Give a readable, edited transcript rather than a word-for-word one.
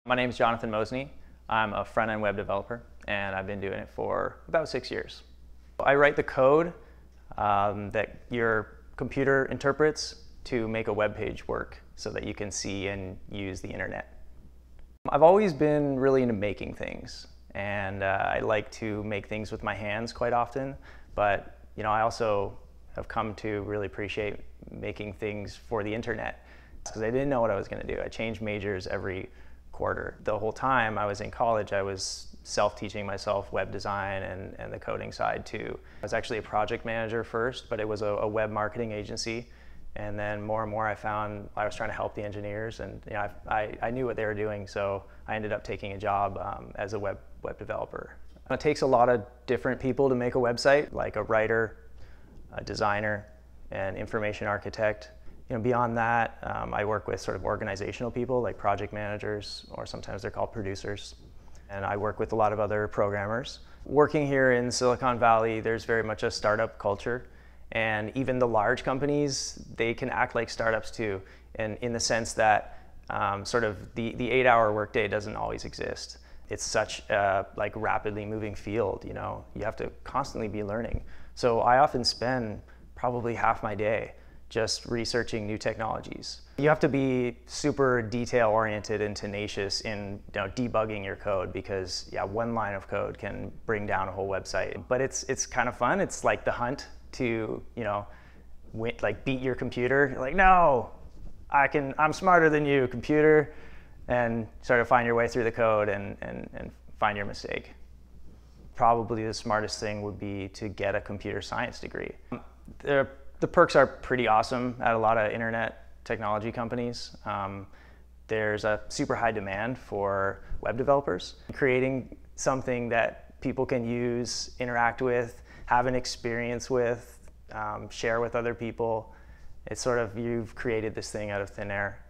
My name is Jonathan Mosney. I'm a front-end web developer, and I've been doing it for about 6 years. I write the code that your computer interprets to make a web page work so that you can see and use the internet. I've always been really into making things, and I like to make things with my hands quite often, but I also have come to really appreciate making things for the internet because I didn't know what I was going to do. I changed majors every quarter. The whole time I was in college, I was self-teaching myself web design and the coding side too. I was actually a project manager first, but it was a web marketing agency. And then more and more I found I was trying to help the engineers, and I knew what they were doing, so I ended up taking a job as a web developer. It takes a lot of different people to make a website, like a writer, a designer, an information architect. Beyond that, I work with sort of organizational people like project managers, or sometimes they're called producers. And I work with a lot of other programmers. Working here in Silicon Valley, there's very much a startup culture. And even the large companies, they can act like startups too, and in the sense that sort of the 8-hour workday doesn't always exist. It's such a rapidly moving field, you have to constantly be learning. So I often spend probably half my day just researching new technologies. You have to be super detail-oriented and tenacious in debugging your code, because one line of code can bring down a whole website. But it's kind of fun. It's like the hunt to beat your computer. You're like, no, I'm smarter than you, computer, and sort of find your way through the code and find your mistake. Probably the smartest thing would be to get a computer science degree. The perks are pretty awesome at a lot of internet technology companies. There's a super high demand for web developers. Creating something that people can use, interact with, have an experience with, share with other people. It's sort of, you've created this thing out of thin air.